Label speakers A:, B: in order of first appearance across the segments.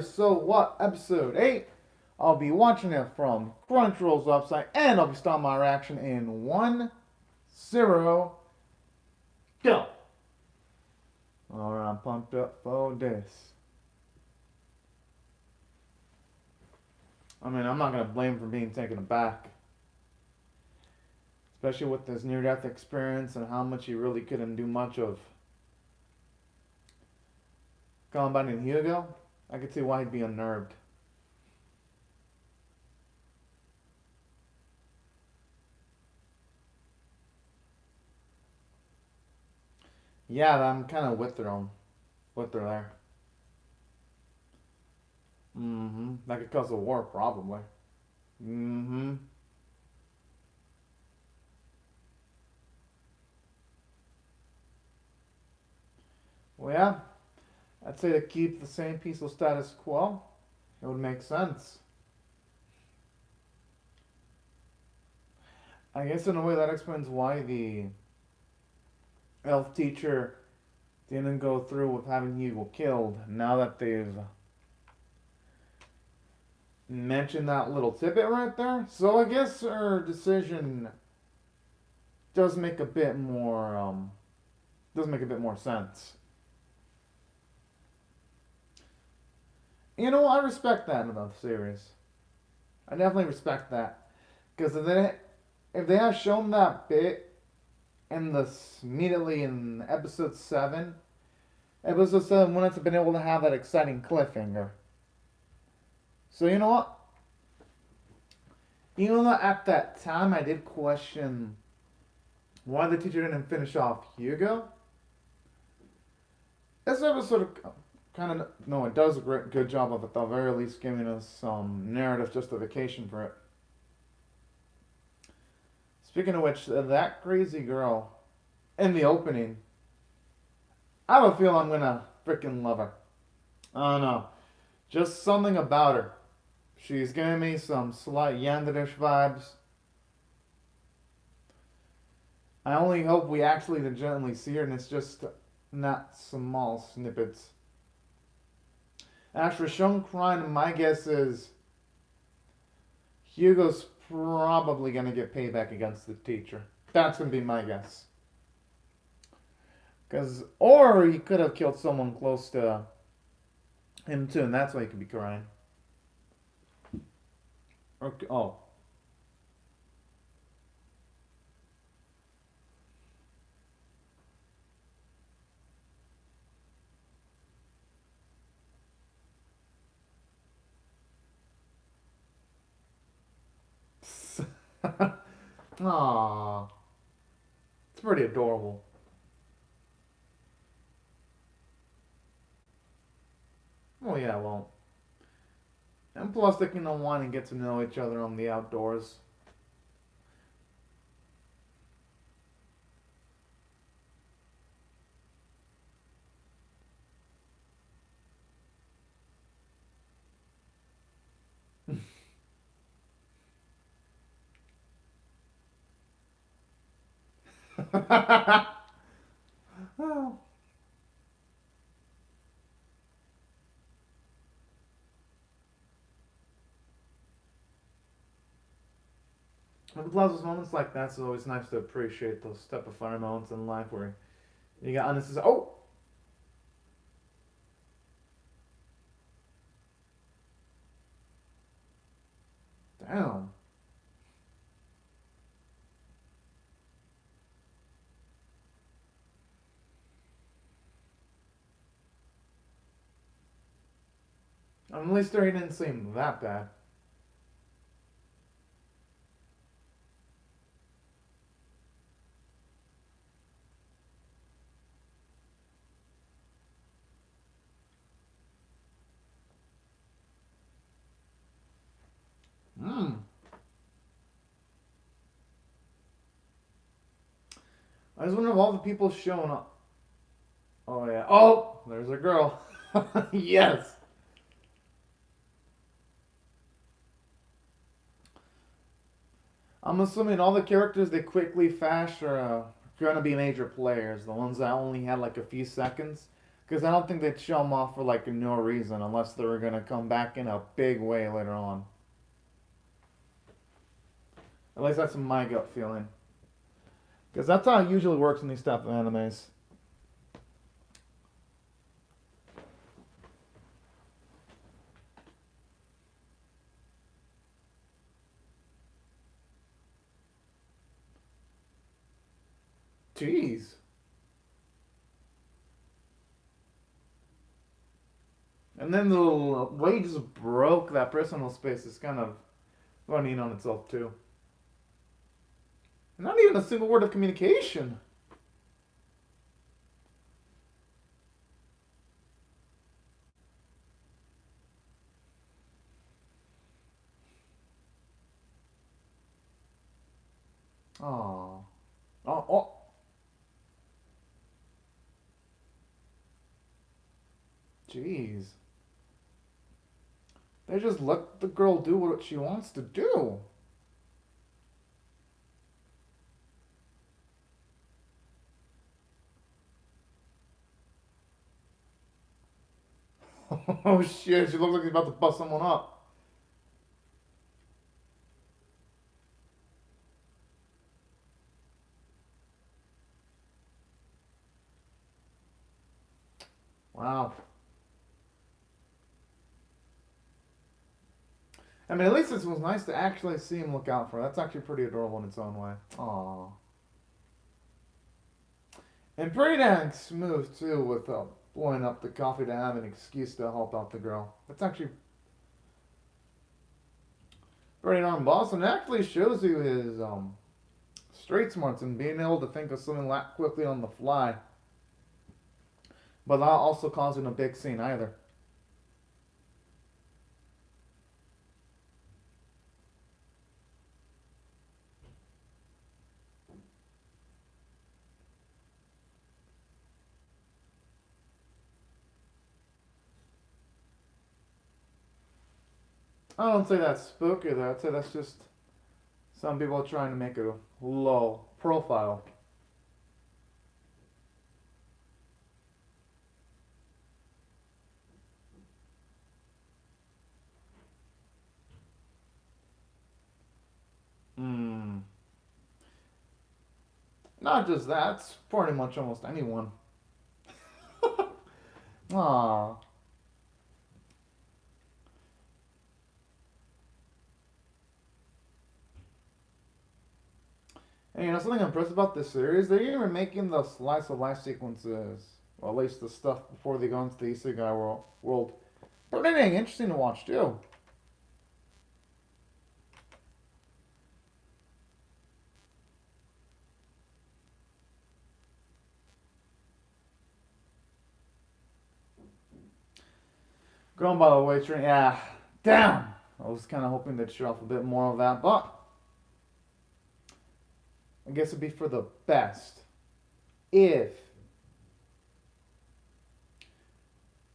A: So What, episode 8. I'll be watching it from Crunchyroll's website, and I'll be starting my reaction in 1-0, go. Alright, I'm pumped up for this. I mean, I'm not gonna blame him for being taken aback. Especially with this near-death experience and how much he really couldn't do much of combating Hugo. I could see why he'd be unnerved. Yeah, I'm kind of with her there. That could cause a war, probably. Mm-hmm. Well, yeah, I'd say to keep the same peaceful status quo. It would make sense. I guess in a way that explains why the elf teacher didn't go through with having Hugo killed. Now that they've mentioned that little tidbit right there, so I guess her decision does make a bit more sense. You know, I respect that about the series. I definitely respect that because if they had shown that bit in this immediately in episode 7 wouldn't have been able to have that exciting cliffhanger. So you know what? You know that at that time I did question why the teacher didn't finish off Hugo. This episode kind of no, it does a good job of at the very least giving us some narrative justification for it. Speaking of which, that crazy girl in the opening, I have a feel I'm gonna freaking love her. I don't know, just something about her. She's giving me some slight Yandere vibes. I only hope we actually legitimately see her and it's just not small snippets. As for Sean crying, my guess is Hugo's probably going to get payback against the teacher. That's going to be my guess. Or he could have killed someone close to him too, and that's why he could be crying. Okay. Oh. Aww. It's pretty adorable. Oh yeah, well. And plus they can unwind and get to know each other on the outdoors. Oh. And plus, those moments like that, it's always nice to appreciate those type of funny moments in life where you got unnecessary. Oh, damn. At least there he didn't seem that bad. Hmm. I just wonder if all the people showing up. Oh yeah. Oh, there's a girl. Yes. I'm assuming all the characters they quickly fast are gonna be major players. The ones that only had like a few seconds. Because I don't think they'd show him off for like no reason unless they were gonna come back in a big way later on. At least that's my gut feeling. Because that's how it usually works in these type of animes. Jeez. And then the way he just broke that personal space is kind of funny in on itself too. Not even a single word of communication. Oh. Oh, oh. Jeez. They just let the girl do what she wants to do. Oh shit, she looks like she's about to bust someone up. Wow. I mean, at least it was nice to actually see him look out for her. That's actually pretty adorable in its own way. Aww. And pretty dang smooth, too, with blowing up the coffee to have an excuse to help out the girl. That's actually pretty darn boss, and it actually shows you his street smarts and being able to think of something that quickly on the fly. But not also causing a big scene either. I don't say that's spooky though. I'd say that's just some people trying to make a low profile. Hmm. Not just that. It's pretty much almost anyone. Aww. And you know something I'm impressed about this series? They're even making the slice of life sequences, or at least the stuff before they go into the Isekai world, pretty dang interesting to watch too. Going by the way, train, yeah, damn. I was kind of hoping they'd show off a bit more of that, but I guess it'd be for the best if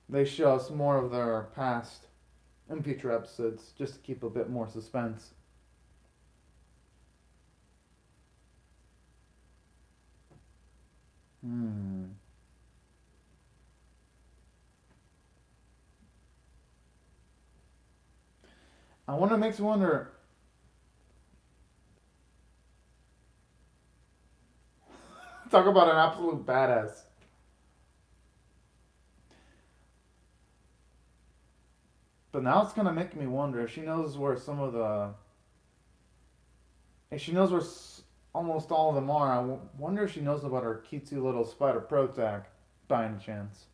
A: they show us more of their past in future episodes, just to keep a bit more suspense. Hmm. I wonder, makes me wonder. Talk about an absolute badass. But now it's gonna make me wonder if she knows where some of the, if she knows where almost all of them are. I wonder if she knows about her cutesy little spider protag, by any chance.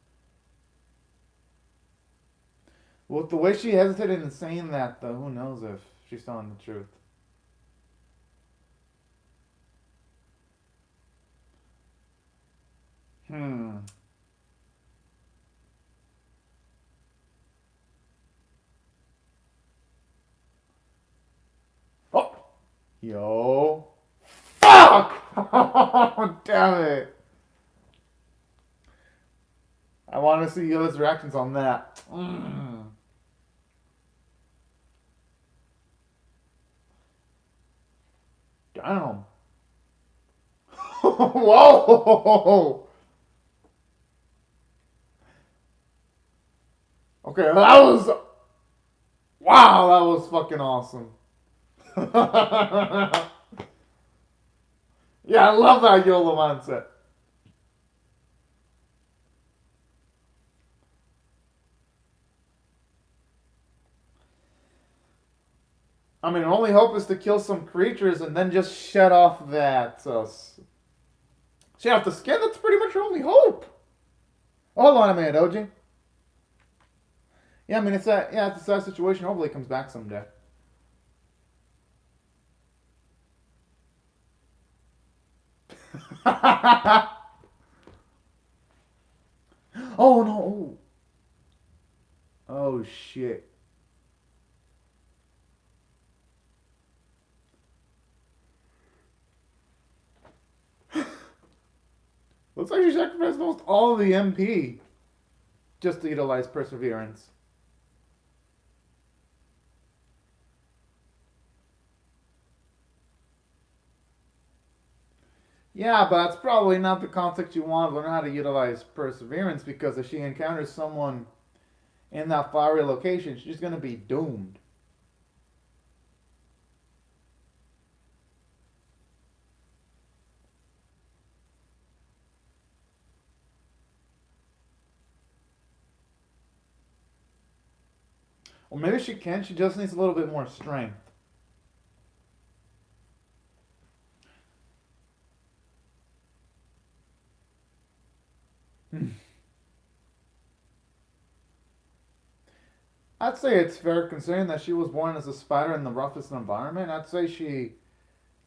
A: With the way she hesitated in saying that, though, who knows if she's telling the truth. Hmm. Oh! Yo. Fuck! Oh, damn it. I want to see Yoda's reactions on that. Damn. Whoa! Okay, that was wow. That was fucking awesome. Yeah, I love that YOLO mindset. I mean, only hope is to kill some creatures and then just shut off that. Shut off the skin. That's pretty much your only hope. Hold on a minute, OG. Yeah, I mean it's that. Yeah, it's a sad situation. Hopefully, it comes back someday. Oh no! Oh shit! Looks like you sacrificed almost all of the MP just to utilize perseverance. Yeah, but that's probably not the context you want to learn how to utilize perseverance because if she encounters someone in that fiery location, she's gonna be doomed. Or maybe she can, she just needs a little bit more strength. I'd say it's fair considering that she was born as a spider in the roughest environment. I'd say she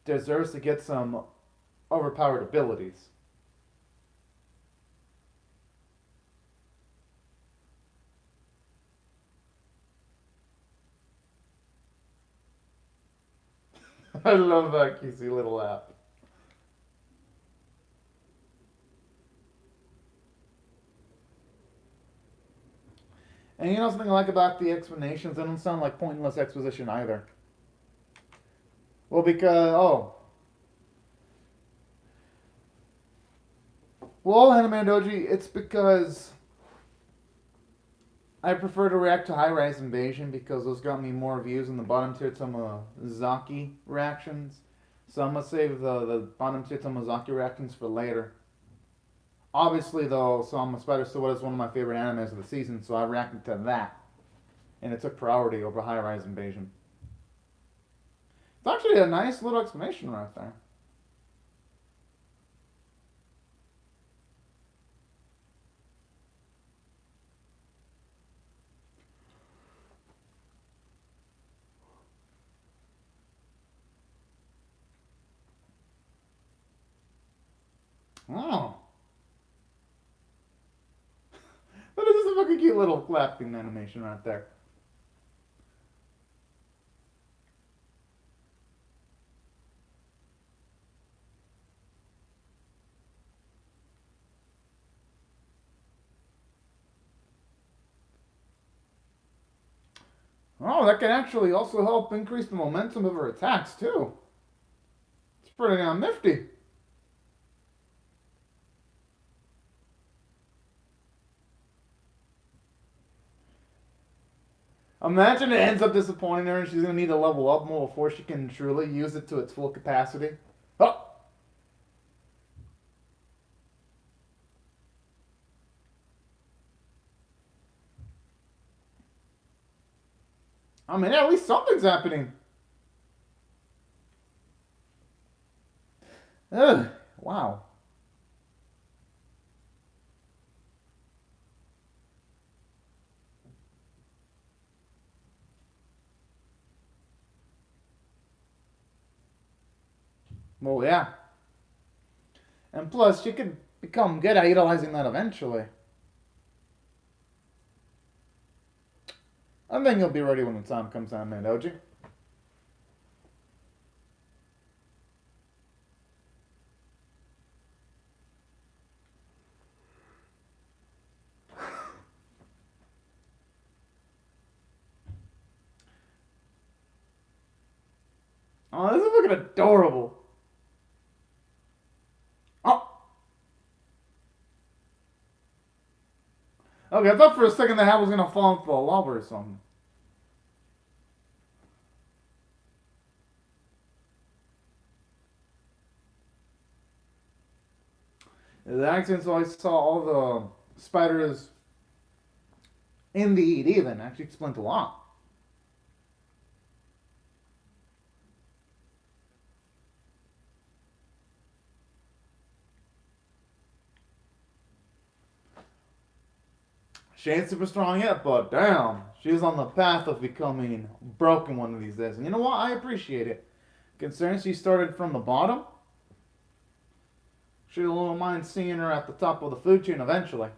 A: deserves to get some overpowered abilities. I love that cutesy little app. And you know something I like about the explanations? They don't sound like pointless exposition either. Well, because well, Anime Doji, it's because I prefer to react to High Rise Invasion because those got me more views in the bottom tier Tomazaki reactions. So I'm gonna save the bottom tier Tomazaki reactions for later. Obviously, though, Sama Spider still was one of my favorite animes of the season, so I reacted to that, and it took priority over High Rise Invasion. It's actually a nice little explanation right there. Oh, but this is a fucking cute little clapping animation right there. Oh, that can actually also help increase the momentum of her attacks too. It's pretty damn nifty. Imagine it ends up disappointing her and she's gonna need to level up more before she can truly use it to its full capacity. Oh! I mean, at least something's happening. Ugh, wow. Well, yeah. And plus, she could become good at utilizing that eventually. I think you'll be ready when the time comes down, man, Doji. Oh, this is looking adorable. Oh, Okay, I thought for a second the hat was gonna fall into the lava or something. The accident, so I saw all the spiders in the eat even. Actually explained a lot. She ain't super strong yet, but damn, she's on the path of becoming broken one of these days. And you know what? I appreciate it. Considering she started from the bottom, she don't mind seeing her at the top of the food chain eventually.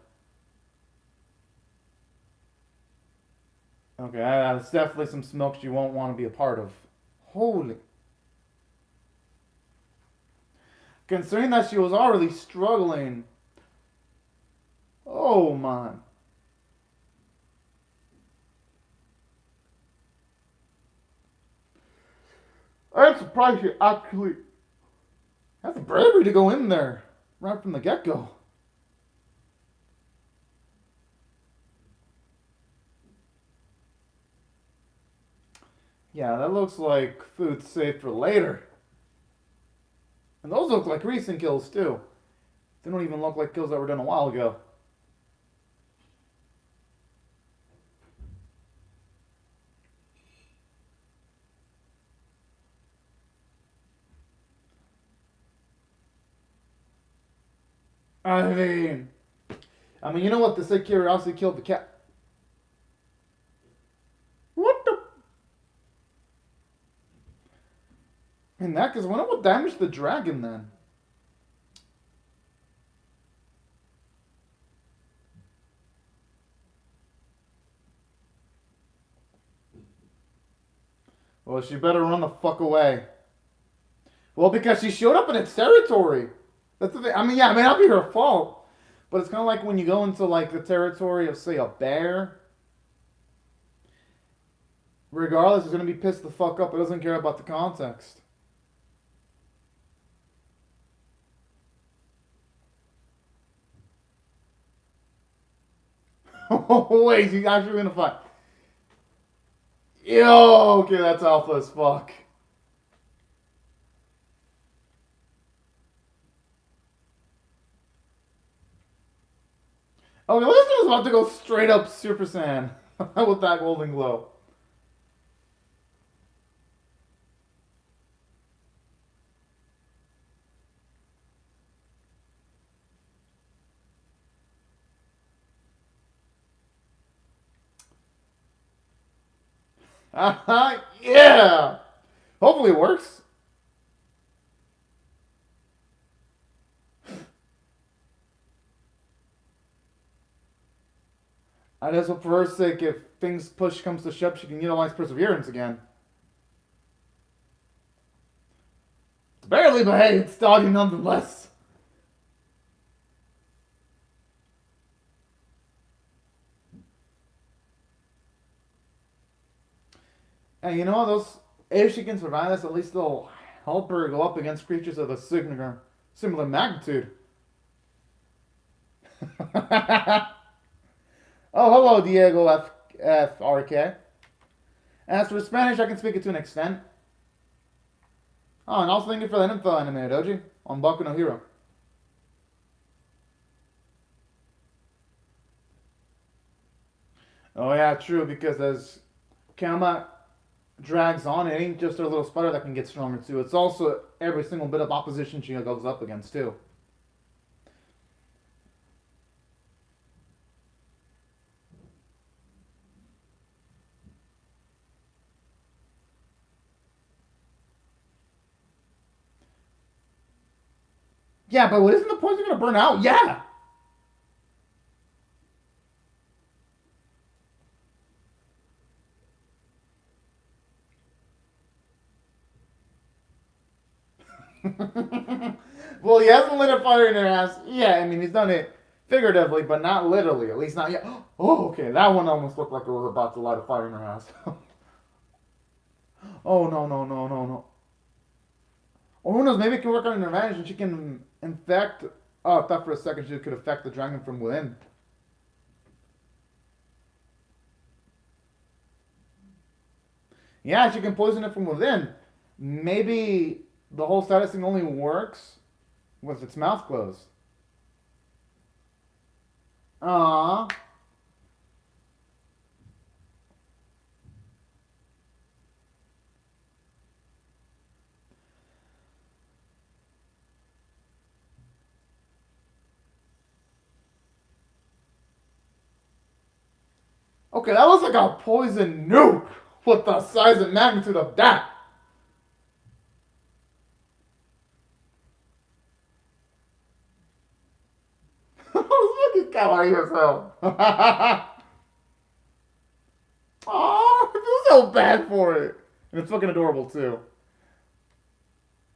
A: Okay, that's definitely some smoke she won't want to be a part of. Holy. Considering that she was already struggling. Oh, man. I'm surprised she actually has the bravery to go in there right from the get go. Yeah, that looks like food safe for later. And those look like recent kills, too. They don't even look like kills that were done a while ago. I mean, you know what? They say curiosity killed the cat. What the? In that case, I wonder what damaged the dragon then. Well, she better run the fuck away. Well, because she showed up in its territory. That's the thing. Yeah, it may not be her fault, but it's kind of like when you go into like the territory of, say, a bear. Regardless, it's gonna be pissed the fuck up. It doesn't care about the context. Oh wait, she's actually gonna fight. Yo, okay, that's alpha as fuck. Okay, this is about to go straight up Super Saiyan with that golden glow. Yeah! Hopefully it works. I just hope for her sake, if things push comes to shove, she can utilize perseverance again. Barely, but hey, it's doggy nonetheless. And you know what? Those, if she can survive this, at least they'll help her go up against creatures of a similar magnitude. Oh, hello, Diego FRK. As for Spanish, I can speak it to an extent. Oh, and also thank you for that info, Anime Doji, on Boku no Hero. Oh yeah, true, because as Kama drags on, it ain't just her little spider that can get stronger too. It's also every single bit of opposition she goes up against too. Yeah, but what isn't the poison gonna burn out? Yeah! Well, he hasn't lit a fire in her ass. Yeah, he's done it figuratively, but not literally. At least not yet. Oh, okay, that one almost looked like it was about to light a fire in her ass. Oh, no, no, no, no, no. Or who knows, maybe it can work on an advantage and she can infect. Oh, I thought for a second she could affect the dragon from within. Yeah, she can poison it from within. Maybe the whole status thing only works with its mouth closed. Aww. Okay, that looks like a poison nuke. What the size and magnitude of that? Look at kawaii as hell. Oh, I feel so bad for it. And it's fucking adorable too.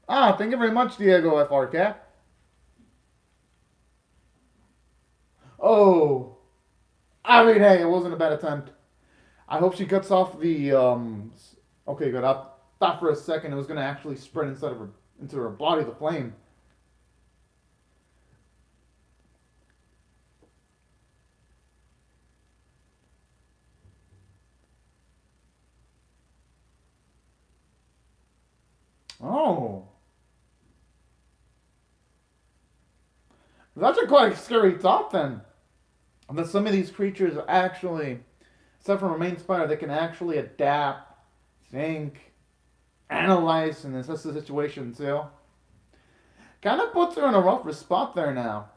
A: Ah, thank you very much, Diego FRK. Oh, I mean, hey, it wasn't a bad attempt. I hope she cuts off the Okay, good. I thought for a second it was gonna actually spread inside of her into her body, the flame. Oh, that's a quite scary thought then. That some of these creatures are actually, except for a main spider, they can actually adapt, think, analyze, and assess the situation too. Kind of puts her in a rougher spot there now.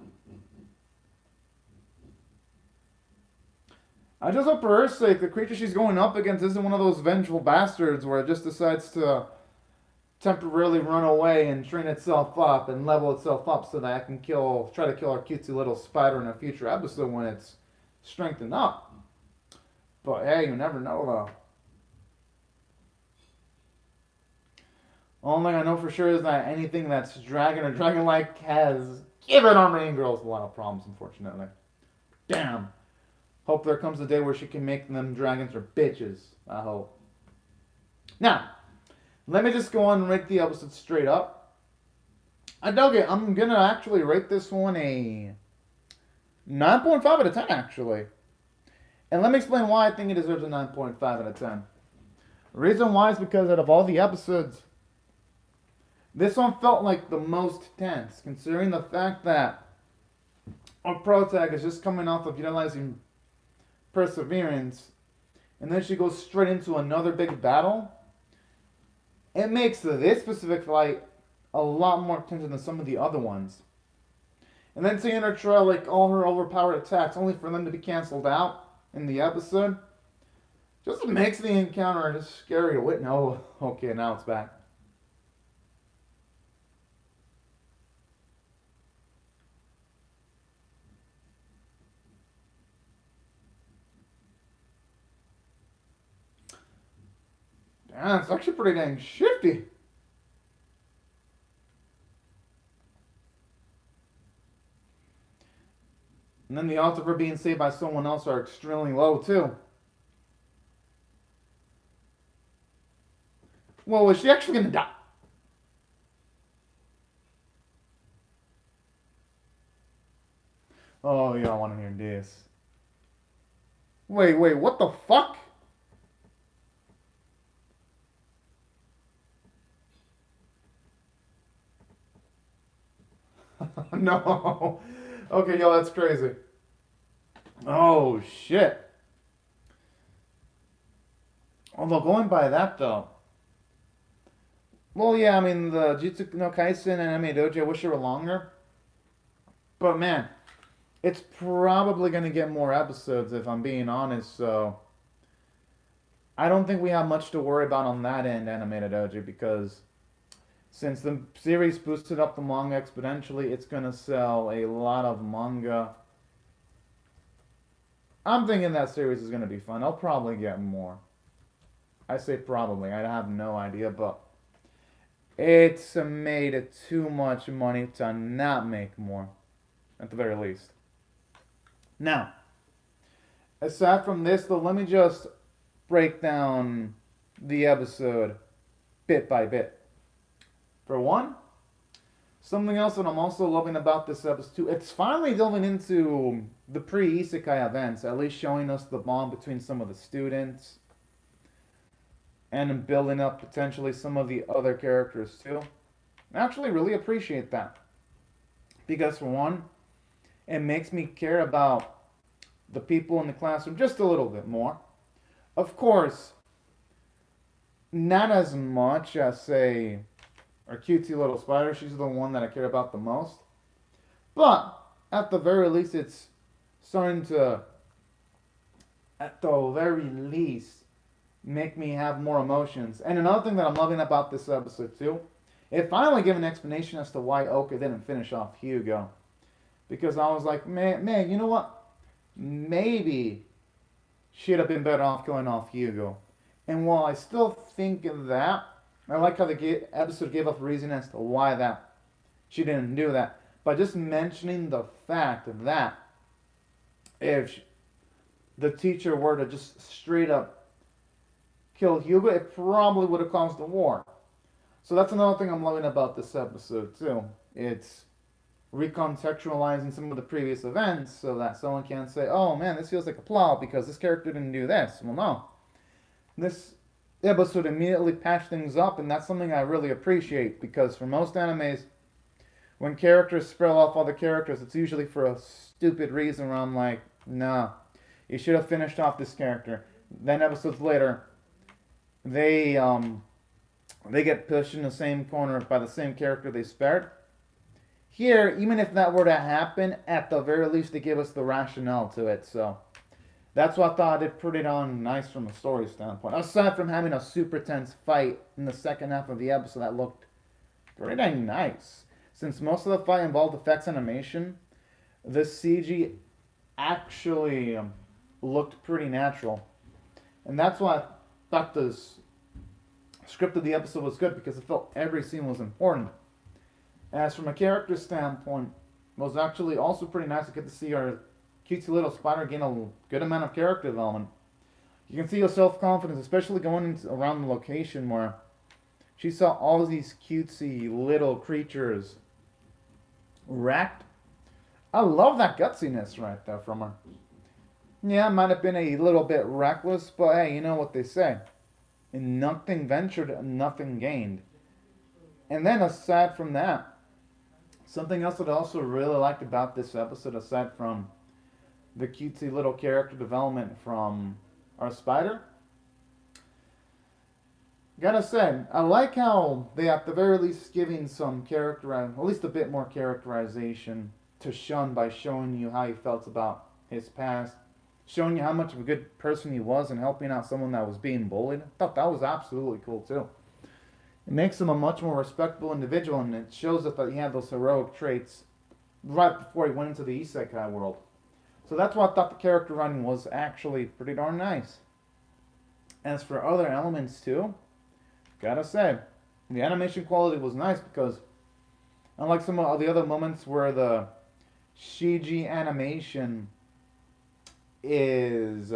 A: I just hope for her sake the creature she's going up against isn't one of those vengeful bastards where it just decides to temporarily run away and train itself up and level itself up so that I can try to kill our cutesy little spider in a future episode when it's strengthened up. But hey, you never know though. Only thing I know for sure is that anything that's dragon or dragon-like has given our main girls a lot of problems, unfortunately. Damn. Hope there comes a day where she can make them dragons or bitches. I hope. Now, let me just go on and rate the episode straight up. I dug it. I'm gonna actually rate this one a 9.5 out of 10, actually. And let me explain why I think it deserves a 9.5 out of 10. The reason why is because out of all the episodes, this one felt like the most tense, considering the fact that our protag is just coming off of utilizing perseverance, and then she goes straight into another big battle. It makes this specific fight a lot more tense than some of the other ones. And then seeing her try like all her overpowered attacks only for them to be cancelled out in the episode just makes the encounter just scary to witness. Oh, okay, now it's back. Damn, it's actually pretty dang shifty. And then the odds of her being saved by someone else are extremely low, too. Well, is she actually gonna die? Oh, you don't want to hear this. Wait, what the fuck? No. Okay, yo, that's crazy. Oh, shit. Although, going by that, though. Well, yeah, I mean, the Jujutsu no Kaisen and Anime Dojo, I wish they were longer. But, man, it's probably going to get more episodes, if I'm being honest, so I don't think we have much to worry about on that end, Animated Dojo, because since the series boosted up the manga exponentially, it's going to sell a lot of manga. I'm thinking that series is going to be fun. I'll probably get more. I say probably. I have no idea, but it's made too much money to not make more, at the very least. Now, aside from this, though, let me just break down the episode bit by bit. For one, something else that I'm also loving about this episode too, it's finally delving into the pre-isekai events, at least showing us the bond between some of the students. and building up potentially some of the other characters too. I actually really appreciate that. Because for one, it makes me care about the people in the classroom just a little bit more. Of course, not as much as, say, our cutesy little spider. She's the one that I care about the most. But at the very least, it's starting to, at the very least, make me have more emotions. And another thing that I'm loving about this episode too, it finally gave an explanation as to why Oka didn't finish off Hugo. Because I was like, man, you know what? Maybe she'd have been better off killing off Hugo. And while I still think of that, I like how the episode gave up a reason as to why that she didn't do that. By just mentioning the fact that if the teacher were to just straight up kill Hugo, it probably would have caused a war. So that's another thing I'm loving about this episode too. It's recontextualizing some of the previous events so that someone can't say, oh man, this feels like a plot because this character didn't do this. Well, no. This episode immediately patched things up, and that's something I really appreciate because for most animes, when characters spill off other characters, it's usually for a stupid reason where I'm like, nah, you should have finished off this character. Then episodes later, they get pushed in the same corner by the same character they spared. Here, even if that were to happen, at the very least they give us the rationale to it, so that's what I thought I did pretty darn nice from a story standpoint. Aside from having a super tense fight in the second half of the episode that looked pretty dang nice. Since most of the fight involved effects animation, the CG actually looked pretty natural. And that's why I thought the script of the episode was good, because it felt every scene was important. As from a character standpoint, it was actually also pretty nice to get to see our cutesy little spider gain a good amount of character development. You can see her self-confidence, especially going around the location where she saw all of these cutesy little creatures wrecked. I love that gutsiness right there from her. Yeah, it might have been a little bit reckless, but hey, you know what they say. Nothing ventured, nothing gained. And then aside from that, something else that I also really liked about this episode, aside from the cutesy little character development from our spider, gotta say, I like how they at the very least giving some character, at least a bit more characterization to Shun by showing you how he felt about his past, showing you how much of a good person he was and helping out someone that was being bullied. I thought that was absolutely cool too. It makes him a much more respectable individual, and it shows that he had those heroic traits right before he went into the isekai world. So that's why I thought the character writing was actually pretty darn nice. As for other elements too, gotta say, the animation quality was nice because unlike some of the other moments where the CG animation is,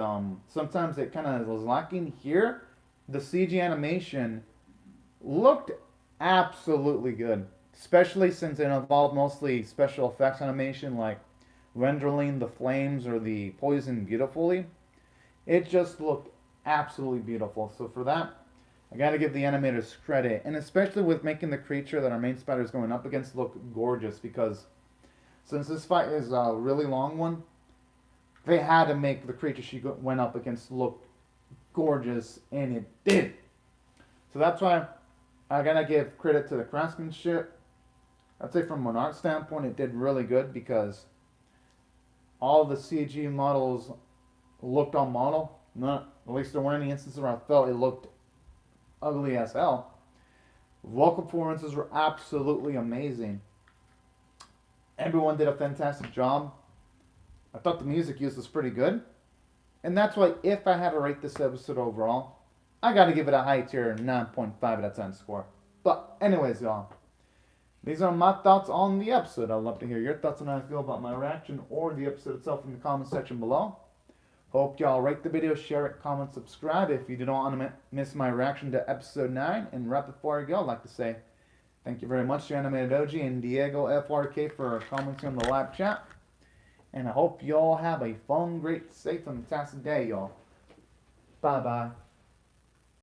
A: sometimes it kind of was lacking, here, the CG animation looked absolutely good. Especially since it involved mostly special effects animation like rendering the flames or the poison beautifully. It just looked absolutely beautiful. So for that, I gotta give the animators credit. And especially with making the creature that our main spider is going up against look gorgeous, because since this fight is a really long one, they had to make the creature she went up against look gorgeous, and it did. So that's why I gotta give credit to the craftsmanship. I'd say from an art standpoint, it did really good because all the CG models looked on model. Not, at least there weren't any instances where I felt it looked ugly as hell. Vocal performances were absolutely amazing. Everyone did a fantastic job. I thought the music used was pretty good. And that's why if I had to rate this episode overall, I gotta give it a high tier 9.5 out of 10 score. But anyways, y'all, these are my thoughts on the episode. I'd love to hear your thoughts on how I feel about my reaction or the episode itself in the comment section below. Hope y'all rate the video, share it, comment, subscribe if you do not want to miss my reaction to episode 9. And right before I go, I'd like to say thank you very much to Animated OG and Diego FRK for commenting on the live chat. And I hope y'all have a fun, great, safe, and fantastic day, y'all. Bye-bye.